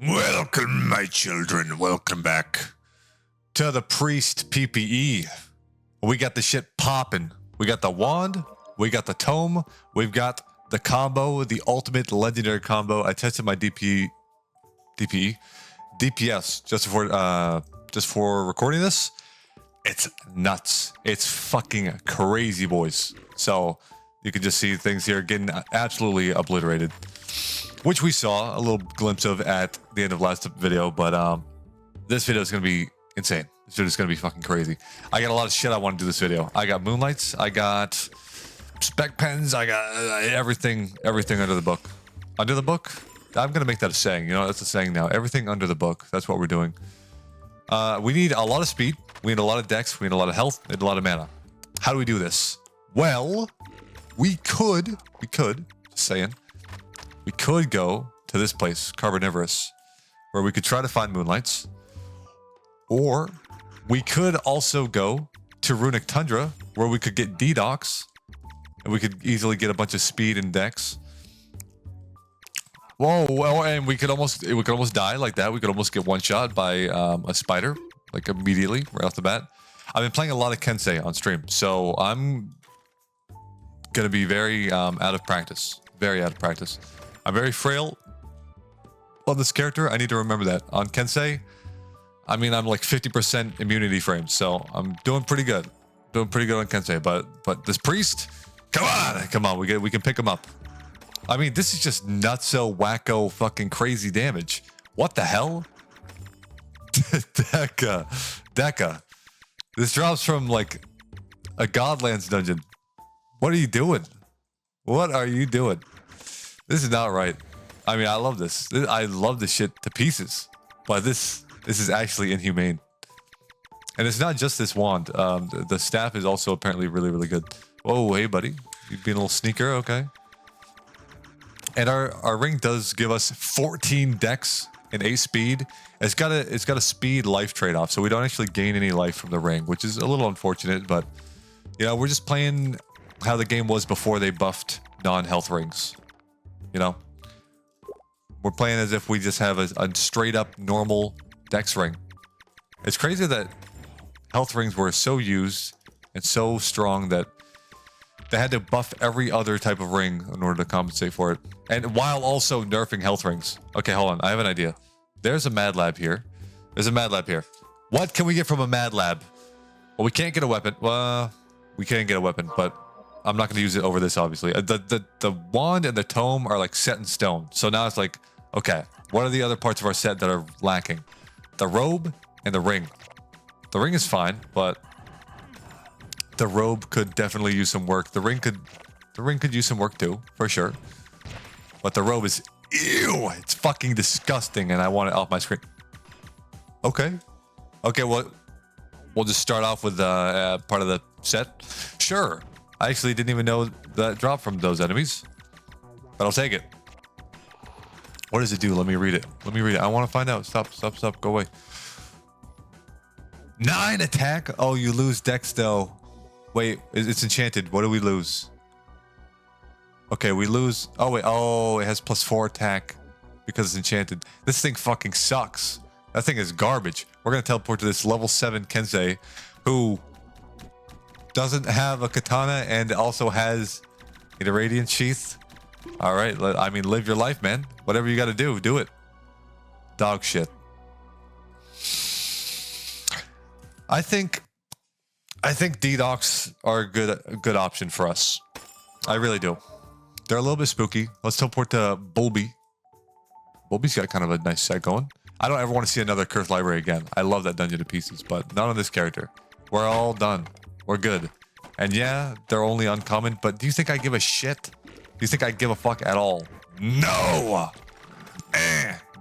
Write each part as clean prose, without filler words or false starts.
Welcome, my children. Welcome back to the priest PPE. We got the shit popping. We got the wand. We got the tome. We've got the combo, the ultimate legendary combo. I tested my DPS just for recording this. It's nuts. It's fucking crazy, boys. So you can just see things here getting absolutely obliterated, which we saw a little glimpse of at the end of last video. But this video is going to be insane. This video is going to be fucking crazy. I got a lot of shit I want to do this video. I got moonlights. I got spec pens. I got everything under the book. Under the book? I'm going to make that a saying. You know, that's a saying now. Everything under the book. That's what we're doing. We need a lot of speed. We need a lot of dex. We need a lot of health. We need a lot of mana. How do we do this? Well, we could, just saying, we could go to this place, Carnivorous, where we could try to find moonlights. Or we could also go to Runic Tundra, where we could get D-Docs, and we could easily get a bunch of speed and dex. Whoa, well, and we could almost die like that. We could almost get one shot by a spider, like immediately, right off the bat. I've been playing a lot of Kensei on stream, so I'm gonna be very out of practice. Very out of practice. I'm very frail on this character. I need to remember that. On Kensei, I mean, I'm like 50% immunity frames, so I'm doing pretty good. Doing pretty good on Kensei, but this priest, come on, we can pick him up. I mean, this is just nutso, wacko, fucking crazy damage. What the hell? Deca. This drops from like a Godlands dungeon. What are you doing? What are you doing? This is not right. I mean, I love this. I love this shit to pieces. But this is actually inhumane. And it's not just this wand. The staff is also apparently really, really good. Whoa, hey, buddy. You being a little sneaker? Okay. And our ring does give us 14 dex and 8 speed. It's got a speed life trade-off, so we don't actually gain any life from the ring, which is a little unfortunate, but you know, we're just playing how the game was before they buffed non-health rings. You know? We're playing as if we just have a straight up normal dex ring. It's crazy that health rings were so used and so strong that they had to buff every other type of ring in order to compensate for it. And while also nerfing health rings. Okay, hold on. I have an idea. There's a Mad Lab here. There's a Mad Lab here. What can we get from a Mad Lab? Well, we can't get a weapon. Well, we can get a weapon, but I'm not going to use it over this, obviously. The wand and the tome are like set in stone. So now it's like, okay, what are the other parts of our set that are lacking? The robe and the ring. The ring is fine, but the robe could definitely use some work. The ring could use some work too, for sure. But the robe is, ew, it's fucking disgusting, and I want it off my screen. Okay. Okay, well, we'll just start off with part of the set. Sure. I actually didn't even know that dropped from those enemies, but I'll take it. What does it do? Let me read it. Let me read it. I want to find out. Stop. Go away. 9 attack. Oh, you lose dex though. Wait, it's enchanted. What do we lose? Okay, we lose. Oh wait. Oh, it has +4 attack because it's enchanted. This thing fucking sucks. That thing is garbage. We're gonna teleport to this level 7 Kensei, who doesn't have a katana and also has a radiant sheath. All right, I mean, live your life, man. Whatever you got to do it. Dog shit. I think D-Docs are a good option for us. I really do. They're a little bit spooky. Let's teleport to Bulby. Bulby's got kind of a nice set going. I don't ever want to see another Cursed Library again. I love that dungeon to pieces, but not on this character. We're all done. We're good. And yeah, they're only uncommon, but do you think I give a shit? Do you think I give a fuck at all? No!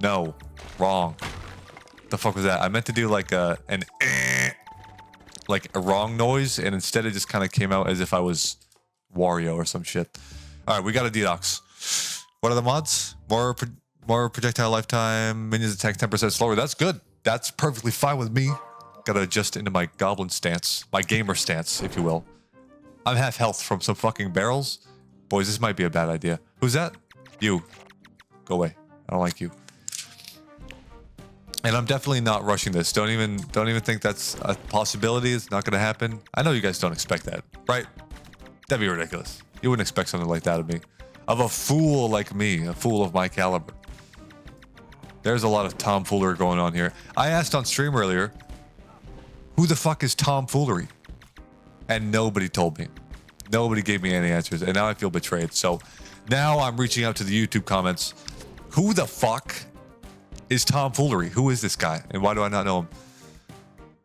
No. Wrong. The fuck was that? I meant to do like like a wrong noise, and instead it just kind of came out as if I was Wario or some shit. All right, we got a D-Docs. What are the mods? More projectile lifetime, minions attack 10% slower. That's good. That's perfectly fine with me. Gotta adjust into my goblin stance, my gamer stance, if you will. I'm half health from some fucking barrels. Boys, this might be a bad idea. Who's that? You. Go away. I don't like you. And I'm definitely not rushing this. Don't even think that's a possibility. It's not going to happen. I know you guys don't expect that, right? That'd be ridiculous. You wouldn't expect something like that of me. Of a fool like me, a fool of my caliber. There's a lot of tomfoolery going on here. I asked on stream earlier, who the fuck is tomfoolery? And nobody told me. Nobody gave me any answers. And now I feel betrayed. So now I'm reaching out to the YouTube comments. Who the fuck is tomfoolery? Who is this guy? And why do I not know him?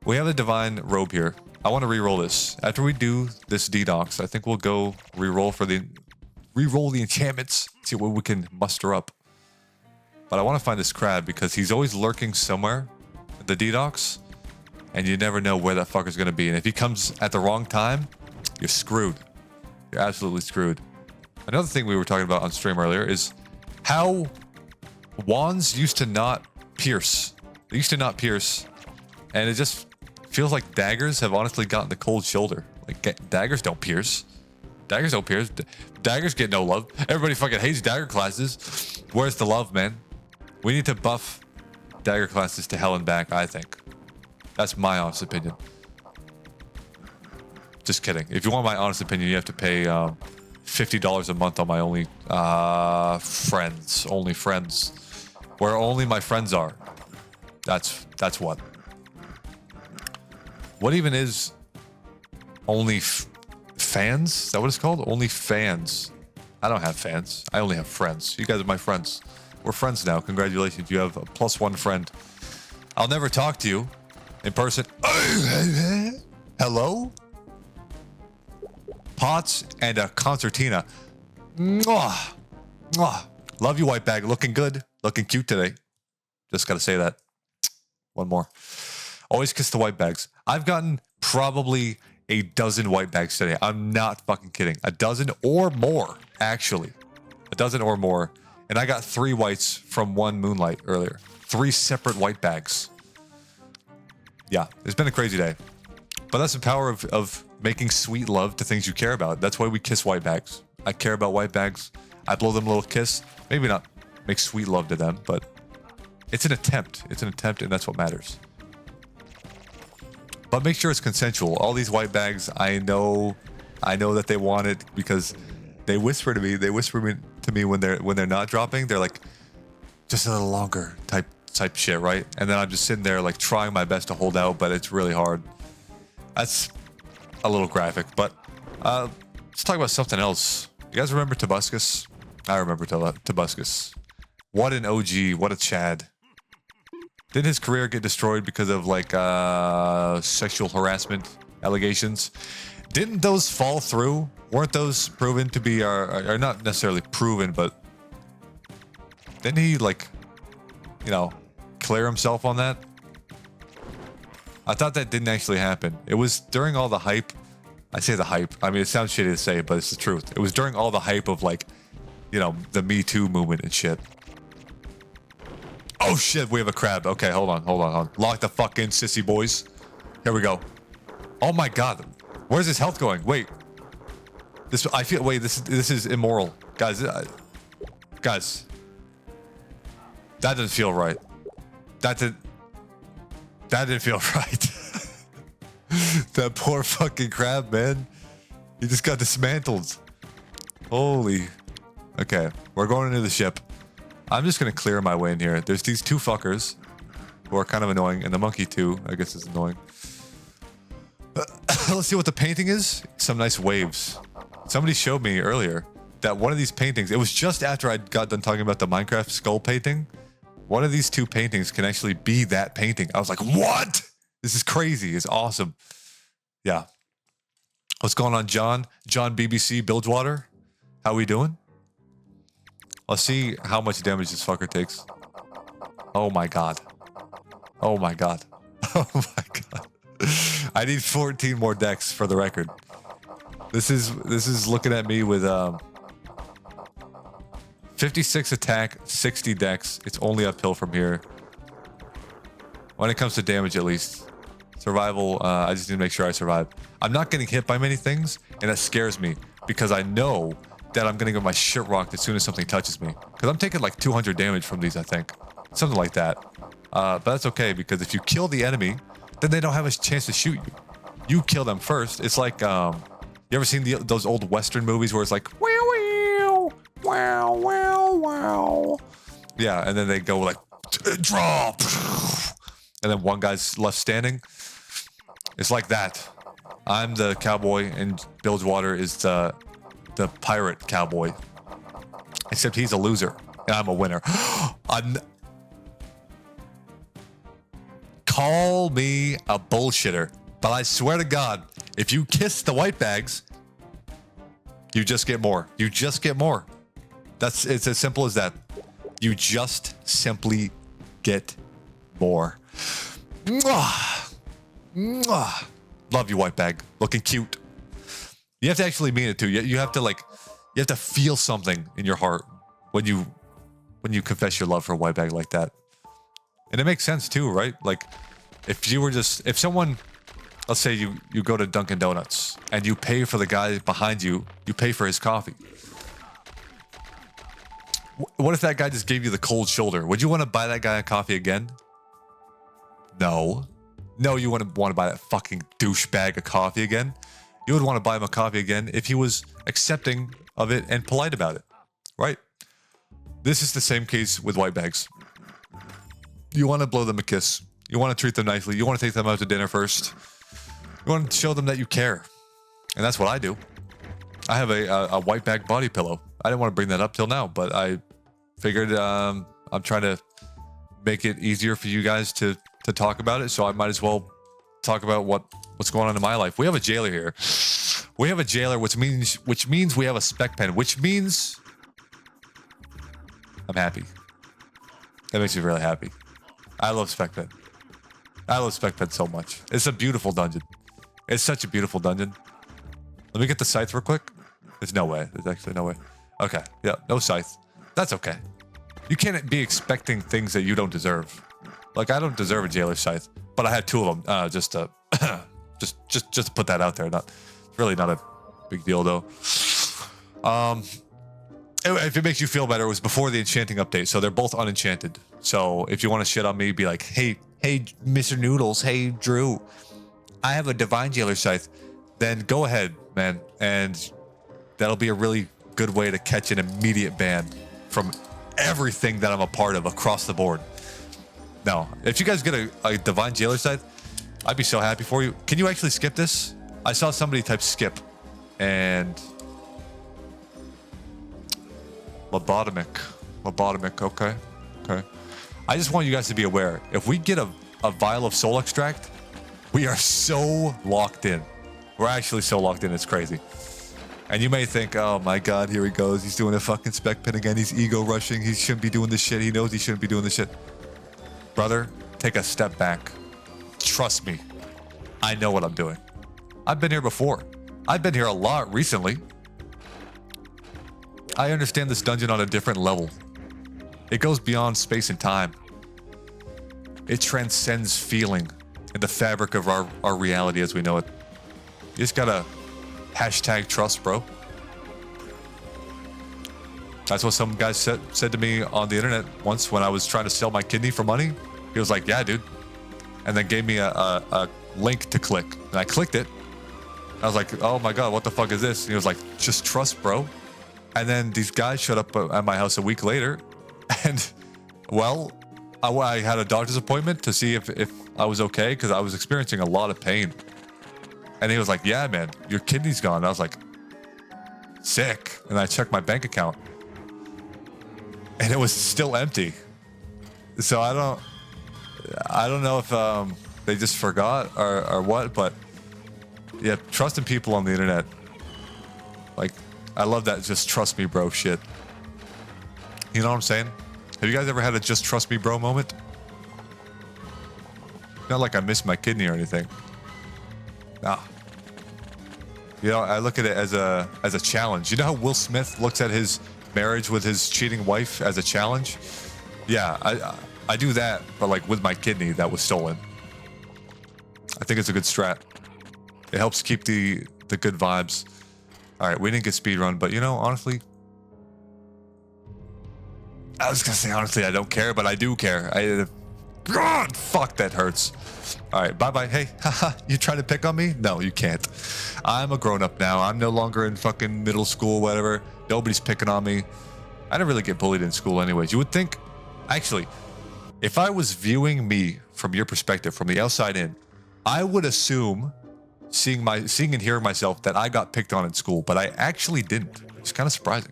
We have a divine robe here. I want to re-roll this. After we do this DDoS, I think we'll go re-roll the enchantments. See what we can muster up. But I want to find this crab because he's always lurking somewhere. The DDoS. And you never know where that fucker's going to be. And if he comes at the wrong time, you're screwed. You're absolutely screwed. Another thing we were talking about on stream earlier is how wands used to not pierce. They used to not pierce. And it just feels like daggers have honestly gotten the cold shoulder. Like, daggers don't pierce. Daggers don't pierce. Daggers get no love. Everybody fucking hates dagger classes. Where's the love, man? We need to buff dagger classes to hell and back, I think. That's my honest opinion. Just kidding. If you want my honest opinion, you have to pay $50 a month on my only friends. Where only my friends are. That's what. What even is only fans? Is that what it's called? Only fans. I don't have fans. I only have friends. You guys are my friends. We're friends now. Congratulations. You have a +1 friend. I'll never talk to you in person. Hello? Pots and a concertina. Mwah. Mwah. Love you, white bag. Looking good. Looking cute today. Just gotta say that. One more. Always kiss the white bags. I've gotten probably a dozen white bags today. I'm not fucking kidding. A dozen or more, actually. A dozen or more. And I got 3 whites from 1 moonlight earlier. 3 separate white bags. Yeah, it's been a crazy day. But that's the power of making sweet love to things you care about. That's why we kiss white bags. I care about white bags. I blow them a little kiss. Maybe not make sweet love to them, but it's an attempt. It's an attempt, and that's what matters. But make sure it's consensual. All these white bags, I know that they want it because they whisper to me. They whisper to me when they're not dropping. They're like, just a little longer type shit, right? And then I'm just sitting there like trying my best to hold out, but it's really hard. That's a little graphic, but let's talk about something else. You guys remember Tobuscus? I remember Tobuscus. What an OG, what a Chad. Didn't his career get destroyed because of like sexual harassment allegations? Didn't those fall through? Weren't those proven to be, or not necessarily proven, but didn't he like, you know, clear himself on that? I thought that didn't actually happen. It was during all the hype. I say the hype. I mean, it sounds shitty to say, but it's the truth. It was during all the hype of like, you know, the Me Too movement and shit. Oh shit, we have a crab. Okay, hold on. Lock the fuck in, sissy boys. Here we go. Oh my god. Where's his health going? Wait. This is immoral. Guys, guys. That doesn't feel right. That didn't feel right. That poor fucking crab, man. He just got dismantled. Holy. Okay, we're going into the ship. I'm just gonna clear my way in here. There's these 2 fuckers who are kind of annoying, and the monkey too, I guess, is annoying. Let's see what the painting is. Some nice waves. Somebody showed me earlier that one of these paintings, it was just after I got done talking about the Minecraft skull painting. One of these 2 paintings can actually be that painting. I was like, what? This is crazy. It's awesome. Yeah. What's going on, John? John BBC Bilgewater. How we doing? Let's see how much damage this fucker takes. Oh my god. Oh my god. Oh my god. I need 14 more decks for the record. This is looking at me with 56 attack, 60 dex. It's only uphill from here. When it comes to damage, at least. Survival, I just need to make sure I survive. I'm not getting hit by many things, and that scares me because I know that I'm gonna get my shit rocked as soon as something touches me. Because I'm taking like 200 damage from these, I think. Something like that. But that's okay, because if you kill the enemy, then they don't have a chance to shoot you. You kill them first. It's like, you ever seen those old Western movies where it's like, wow, wow, wow, wow. Yeah, and then they go like, draw. And then one guy's left standing. It's like that. I'm the cowboy, and Bilgewater is the pirate cowboy. Except he's a loser, and I'm a winner. Call me a bullshitter, but I swear to God, if you kiss the white bags, you just get more. You just get more. It's as simple as that. You just simply get more. Mwah. Mwah. Love you, white bag. Looking cute. You have to actually mean it too. You have to you have to feel something in your heart when you confess your love for a white bag like that. And it makes sense too, right? Like, if someone, let's say you go to Dunkin' Donuts and you pay for the guy behind you, you pay for his coffee. What if that guy just gave you the cold shoulder? Would you want to buy that guy a coffee again? No. No, you wouldn't want to buy that fucking douchebag a coffee again. You would want to buy him a coffee again if he was accepting of it and polite about it, right? This is the same case with white bags. You want to blow them a kiss. You want to treat them nicely. You want to take them out to dinner first. You want to show them that you care. And that's what I do. I have a white bag body pillow. I didn't want to bring that up till now, but I figured I'm trying to make it easier for you guys to talk about it, so I might as well talk about what's going on in my life. We have a jailer here. We have a jailer, which means we have a spec pen, which means I'm happy. That makes me really happy. I love spec pen. I love spec pen so much. It's a beautiful dungeon. It's such a beautiful dungeon. Let me get the scythe real quick. There's no way. There's actually no way. Okay. Yeah, no scythe. That's okay. You can't be expecting things that you don't deserve. Like, I don't deserve a jailer scythe, but I had two of them. Just to put that out there. Really not a big deal though. If it makes you feel better, it was before the enchanting update, so they're both unenchanted. So if you want to shit on me, be like, hey, MrNoodles, hey, Drew, I have a divine jailer scythe. Then go ahead, man, and that'll be a really good way to catch an immediate ban from everything that I'm a part of across the board. No, if you guys get a divine jailer scythe, I'd be so happy for you. Can you actually skip this? I saw somebody type skip, and lobotomic, okay. I just want you guys to be aware, if we get a vial of soul extract, we are so locked in. We're actually so locked in, it's crazy. And you may think, oh my God, here he goes. He's doing a fucking spec pin again. He's ego rushing. He shouldn't be doing this shit. He knows he shouldn't be doing this shit. Brother, take a step back. Trust me. I know what I'm doing. I've been here before. I've been here a lot recently. I understand this dungeon on a different level. It goes beyond space and time. It transcends feeling and the fabric of our reality as we know it. You just gotta hashtag trust, bro. That's what some guy said to me on the internet once when I was trying to sell my kidney for money. He was like, yeah, dude. And then gave me a link to click. And I clicked it. I was like, oh my God, what the fuck is this? And he was like, just trust, bro. And then these guys showed up at my house a week later. And, well, I had a doctor's appointment to see if I was okay because I was experiencing a lot of pain. And he was like, yeah, man, your kidney's gone. And I was like, sick. And I checked my bank account. And it was still empty. So I don't know if they just forgot or what, but yeah, trusting people on the internet. Like, I love that just trust me, bro shit. You know what I'm saying? Have you guys ever had a just trust me, bro moment? Not like I missed my kidney or anything. Nah. You know, I look at it as a challenge. You know how Will Smith looks at his marriage with his cheating wife as a challenge? Yeah, I do that, but like with my kidney that was stolen. I think it's a good strat. It helps keep the good vibes. All right, we didn't get speedrun, but you know, honestly, I was gonna say honestly I don't care, but I do care. God, fuck, that hurts. All right, bye-bye. Hey, haha, you trying to pick on me? No, you can't. I'm a grown-up now. I'm no longer in fucking middle school, whatever. Nobody's picking on me. I didn't really get bullied in school anyways. You would think, actually, if I was viewing me from your perspective, from the outside in, I would assume, seeing and hearing myself, that I got picked on in school, but I actually didn't. It's kind of surprising.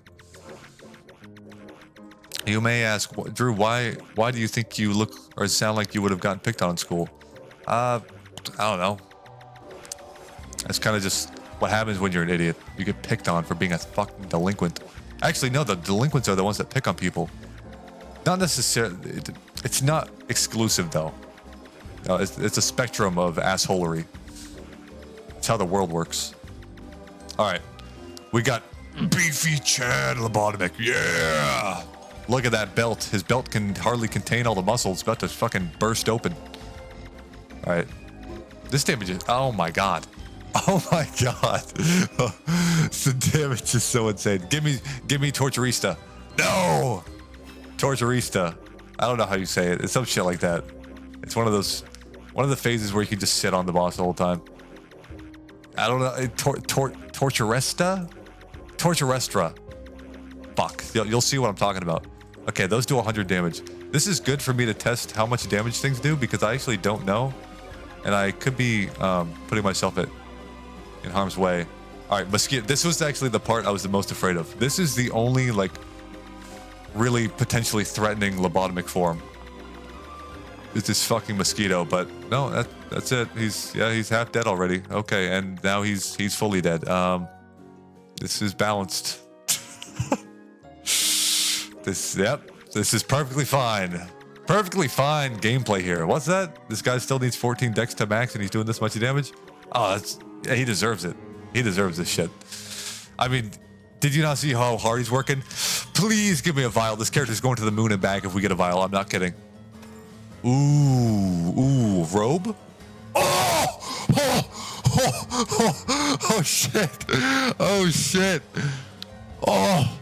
You may ask, Drew, why do you think you look or sound like you would have gotten picked on in school? I don't know. That's kind of just what happens when you're an idiot. You get picked on for being a fucking delinquent. Actually, no, the delinquents are the ones that pick on people. Not necessarily. It's not exclusive, though. No, it's a spectrum of assholery. It's how the world works. All right. We got Beefy Chad Lobotomic. Yeah! Look at that belt. His belt can hardly contain all the muscle. It's about to fucking burst open. All right. This damage is... Oh, my God. Oh, my God. The damage is so insane. Give me Torturista. No! Torturista. I don't know how you say it. It's some shit like that. It's one of the phases where you can just sit on the boss the whole time. I don't know. Torturesta? Torturestra. Fuck. You'll see what I'm talking about. Okay, those do 100 damage. This is good for me to test how much damage things do because I actually don't know. And I could be putting myself in harm's way. All right, mosquito. This was actually the part I was the most afraid of. This is the only, like, really potentially threatening lobotomic form. It's this fucking mosquito, but no, that's it. He's half dead already. Okay, and now he's fully dead. This is balanced. This is perfectly fine. Perfectly fine gameplay here. What's that? This guy still needs 14 dex to max and he's doing this much damage? Oh, he deserves it. He deserves this shit. I mean, did you not see how hard he's working? Please give me a vial. This character's going to the moon and back if we get a vial. I'm not kidding. Ooh, robe? Oh, shit. Oh, shit. Oh.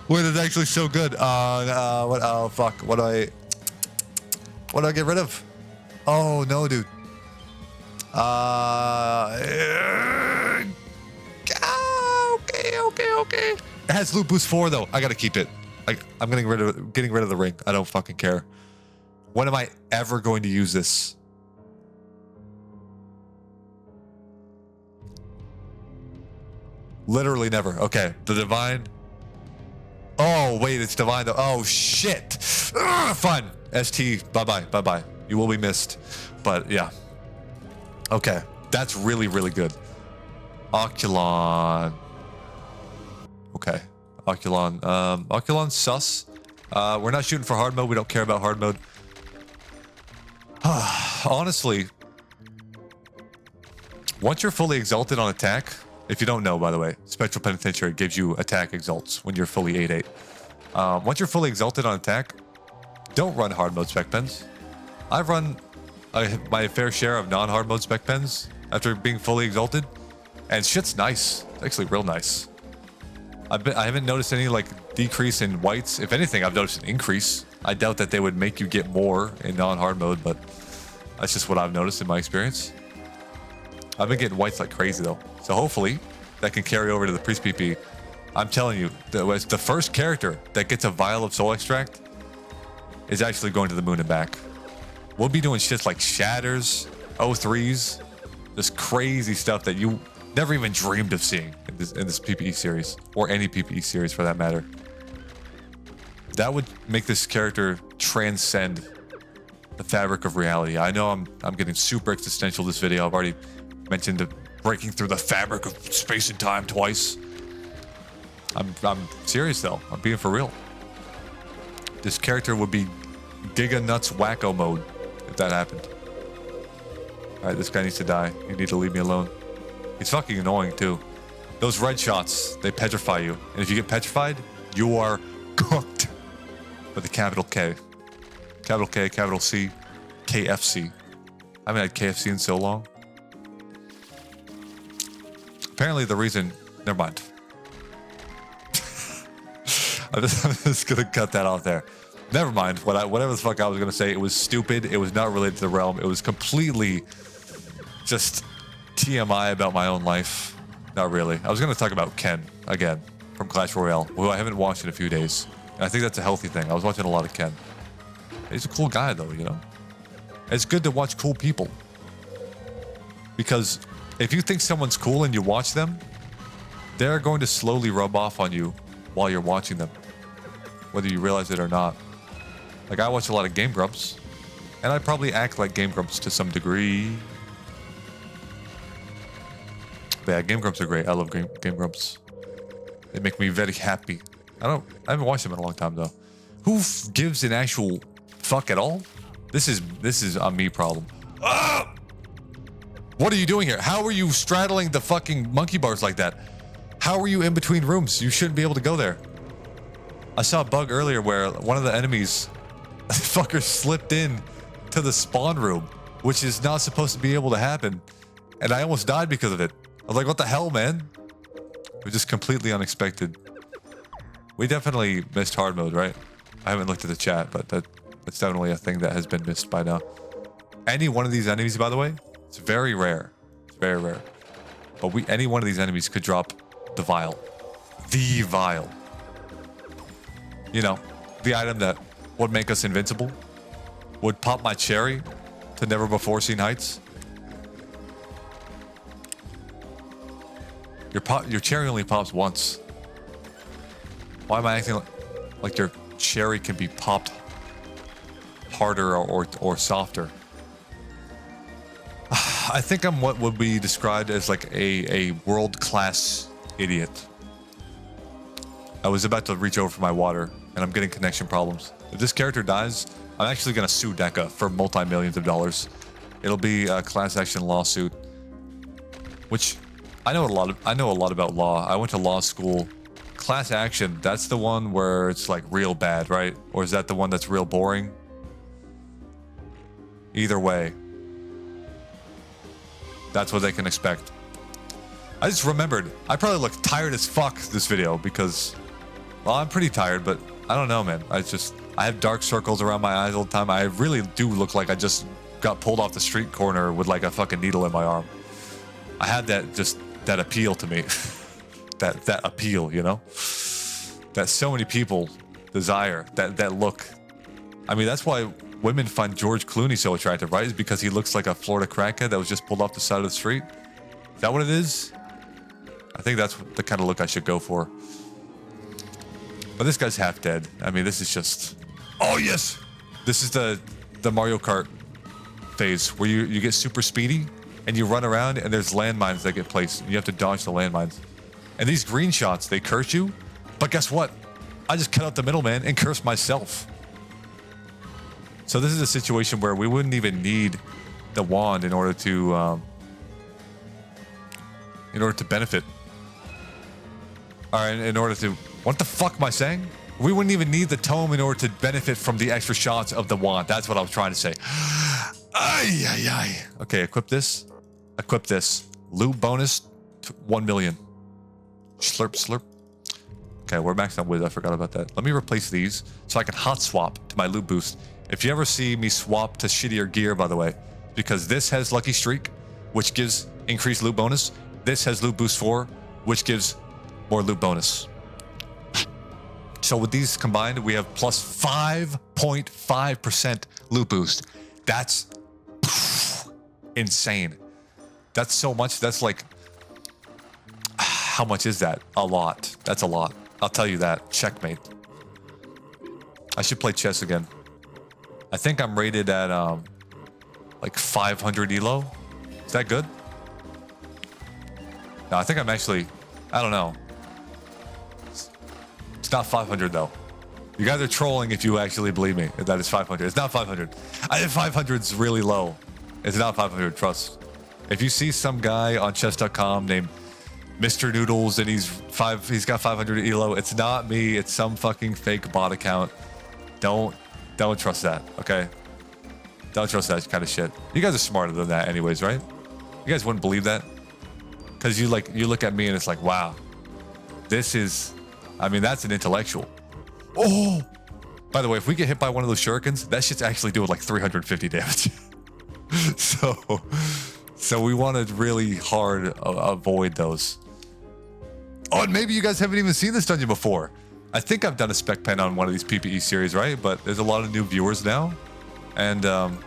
Wait, it's actually so good. What? Oh, fuck. What do I get rid of? Oh, no, dude. Okay. It has loot boost 4, though. I gotta keep it. I'm getting rid of the ring. I don't fucking care. When am I ever going to use this? Literally never. Okay, the divine. Oh, wait, it's divine though. Oh, shit. Fine. ST, bye-bye. You will be missed. But, yeah. Okay, that's really, really good. Oculon. Okay, Oculon. Oculon sus. We're not shooting for hard mode. We don't care about hard mode. Honestly, once you're fully exalted on attack, if you don't know, by the way, Spectral Penitentiary gives you attack exalts when you're fully 8-8. Once you're fully exalted on attack, don't run hard mode spec pens. I've run my fair share of non-hard mode spec pens after being fully exalted, and shit's nice. It's actually real nice. I haven't noticed any like decrease in whites. If anything, I've noticed an increase. I doubt that they would make you get more in non-hard mode, but that's just what I've noticed in my experience. I've been getting whites like crazy though. So hopefully that can carry over to the priest PP. I'm telling you, the first character that gets a vial of soul extract is actually going to the moon and back. We'll be doing shit like shatters, O3s, just crazy stuff that you never even dreamed of seeing in this PPE series, or any PPE series for that matter. That would make this character transcend the fabric of reality. I know I'm getting super existential this video. I've already mentioned breaking through the fabric of space and time twice. I'm serious though. I'm being for real. This character would be Giga Nuts Wacko mode if that happened. Alright, this guy needs to die. You need to leave me alone. He's fucking annoying too. Those red shots, they petrify you. And if you get petrified, you are cooked. With a capital K. Capital K, capital C, KFC. I haven't had KFC in so long. Apparently the reason... Never mind. I'm just gonna cut that off there. Never mind. Whatever the fuck I was gonna say, it was stupid. It was not related to the realm. It was completely just TMI about my own life. Not really. I was gonna talk about Ken again from Clash Royale, who I haven't watched in a few days. And I think that's a healthy thing. I was watching a lot of Ken. He's a cool guy though, you know? It's good to watch cool people. Because if you think someone's cool and you watch them, they're going to slowly rub off on you while you're watching them, whether you realize it or not. Like, I watch a lot of Game Grumps, and I probably act like Game Grumps to some degree. But yeah, Game Grumps are great. I love Game Grumps. They make me very happy. I haven't watched them in a long time though. Who gives an actual fuck at all? This is a me problem. Ah! What are you doing here? How are you straddling the fucking monkey bars like that? How are you in between rooms? You shouldn't be able to go there. I saw a bug earlier where one of the enemies fucker slipped in to the spawn room, which is not supposed to be able to happen. And I almost died because of it. I was like, what the hell, man? It was just completely unexpected. We definitely missed hard mode, right? I haven't looked at the chat, but that's definitely a thing that has been missed by now. Any one of these enemies, by the way, it's very rare. It's very rare. But any one of these enemies could drop the vial. The vial. You know, the item that would make us invincible, would pop my cherry to never before seen heights. Your cherry only pops once. Why am I acting like your cherry can be popped harder or softer? I think I'm what would be described as like a world-class idiot. I was about to reach over for my water, and I'm getting connection problems. If this character dies, I'm actually gonna sue DECA for multi-millions of dollars. It'll be a class action lawsuit, which I know a lot about law. I went to law school. Class action, that's the one where it's like real bad, right? Or is that the one that's real boring? Either way, that's what they can expect. I just remembered, I probably look tired as fuck this video because, well, I'm pretty tired, but I don't know, man. I have dark circles around my eyes all the time. I really do look like I just got pulled off the street corner with like a fucking needle in my arm. I had that appeal to me. that appeal, you know? That so many people desire, that look. I mean, that's why women find George Clooney so attractive, right? Is because he looks like a Florida crackhead that was just pulled off the side of the street. Is that what it is? I think that's the kind of look I should go for. But this guy's half dead. I mean, this is just... Oh, yes! This is the Mario Kart phase where you get super speedy and you run around and there's landmines that get placed and you have to dodge the landmines. And these green shots, they curse you. But guess what? I just cut out the middle, man, and cursed myself. So this is a situation where we wouldn't even need the wand in order to benefit. All right, in order to... What the fuck am I saying? We wouldn't even need the tome in order to benefit from the extra shots of the wand. That's what I was trying to say. Ay, ay, ay. Okay, equip this. Equip this. Loot bonus to 1 million. Slurp, slurp. Okay, we're maxed on Wiz. I forgot about that. Let me replace these so I can hot swap to my loot boost. If you ever see me swap to shittier gear, by the way, because this has Lucky Streak, which gives increased loot bonus. This has Loot Boost 4, which gives more loot bonus. So with these combined, we have plus 5.5% loot boost. That's insane. That's so much. That's like, how much is that? A lot. That's a lot. I'll tell you that. Checkmate. I should play chess again. I think I'm rated at like 500 elo. Is that good? No, I think I'm actually, I don't know. It's not 500 though. You guys are trolling if you actually believe me that it's 500. It's not 500. I think 500's really low. It's not 500, trust. If you see some guy on chess.com named MrNoodles and he's got 500 elo, it's not me. It's some fucking fake bot account. Don't trust that, okay? Don't trust that kind of shit. You guys are smarter than that anyways, right? You guys wouldn't believe that? Because you look at me and it's like, wow, this is, I mean, that's an intellectual. Oh, By the way, if we get hit by one of those shurikens, that shit's actually doing like 350 damage. So we want to really hard avoid those. Oh, and maybe you guys haven't even seen this dungeon before. I think I've done a spec pen on one of these PPE series, right? But there's a lot of new viewers now. And the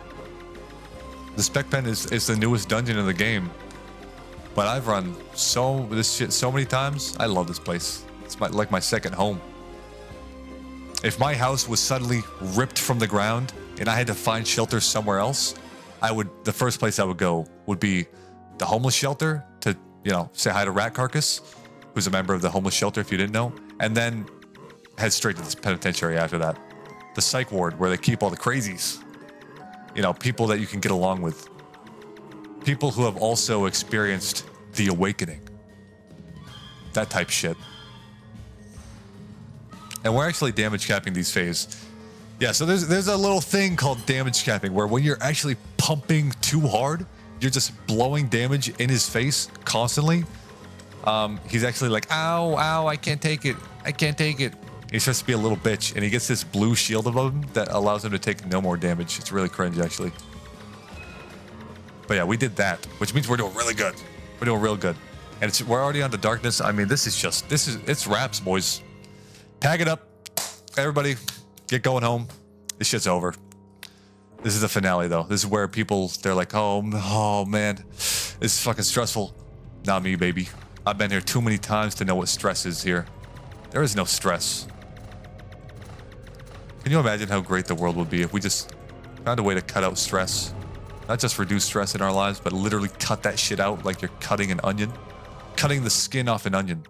spec pen is the newest dungeon in the game. But I've run this shit so many times. I love this place. It's like my second home. If my house was suddenly ripped from the ground and I had to find shelter somewhere else, the first place I would go would be the homeless shelter to, say hi to Rat Carcass, who's a member of the homeless shelter if you didn't know, and then head straight to the penitentiary after that. The psych ward where they keep all the crazies. People that you can get along with. People who have also experienced the awakening. That type shit. And we're actually damage capping these phases. Yeah, so there's a little thing called damage capping where when you're actually pumping too hard, you're just blowing damage in his face constantly. He's actually like, ow, ow, I can't take it. I can't take it. He starts to be a little bitch, and he gets this blue shield above him that allows him to take no more damage. It's really cringe, actually. But yeah, we did that, which means we're doing really good. We're doing real good. And we're already on to darkness. I mean, it's wraps, boys. Tag it up. Everybody, get going home. This shit's over. This is the finale, though. This is where they're like, oh man, this is fucking stressful. Not me, baby. I've been here too many times to know what stress is here. There is no stress. Can you imagine how great the world would be if we just found a way to cut out stress? Not just reduce stress in our lives, but literally cut that shit out like you're cutting an onion. Cutting the skin off an onion.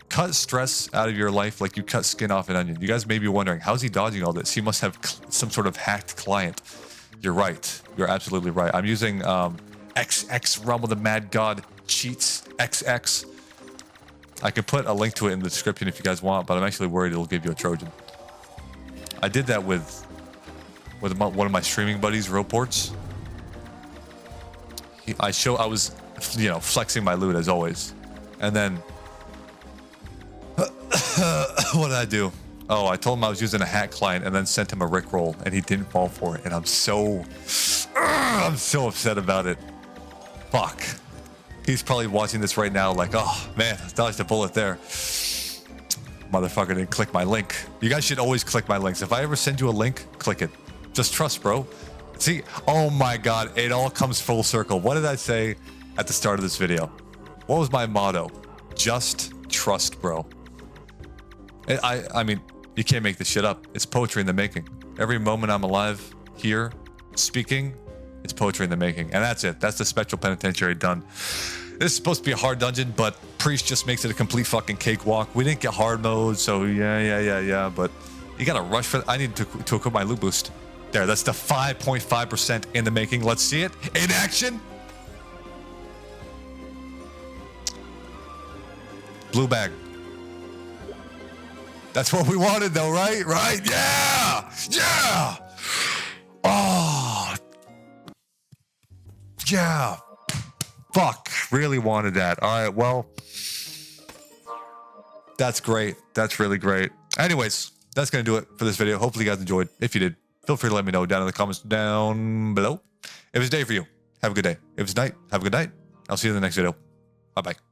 Cut stress out of your life like you cut skin off an onion. You guys may be wondering, how's he dodging all this? He must have some sort of hacked client. You're right. You're absolutely right. I'm using XX Realm of the Mad God Cheats XX. I could put a link to it in the description if you guys want, but I'm actually worried it'll give you a Trojan. I did that with one of my streaming buddies, Roports. I was, flexing my loot as always. And then what did I do? Oh, I told him I was using a hack client and then sent him a Rickroll and he didn't fall for it. And I'm so upset about it. Fuck. He's probably watching this right now like, oh man, I dodged a bullet there. Motherfucker didn't click my link. You guys should always click my links. If I ever send you a link, click it. Just trust, bro. See, oh my God, it all comes full circle. What did I say at the start of this video? What was my motto? Just trust, bro. I mean, you can't make this shit up. It's poetry in the making. Every moment I'm alive here speaking, it's poetry in the making. And that's it. That's the special penitentiary done. This is supposed to be a hard dungeon, but Priest just makes it a complete fucking cakewalk. We didn't get hard mode, so yeah. But you gotta rush for I need to equip my loot boost. There, that's the 5.5% in the making. Let's see it in action. Blue bag. That's what we wanted though, right? Right? Yeah! Oh. Yeah. Fuck. Really wanted that. All right, well. That's great. That's really great. Anyways, that's going to do it for this video. Hopefully you guys enjoyed. If you did, feel free to let me know down in the comments down below. If it's day for you, have a good day. If it's night, have a good night. I'll see you in the next video. Bye-bye.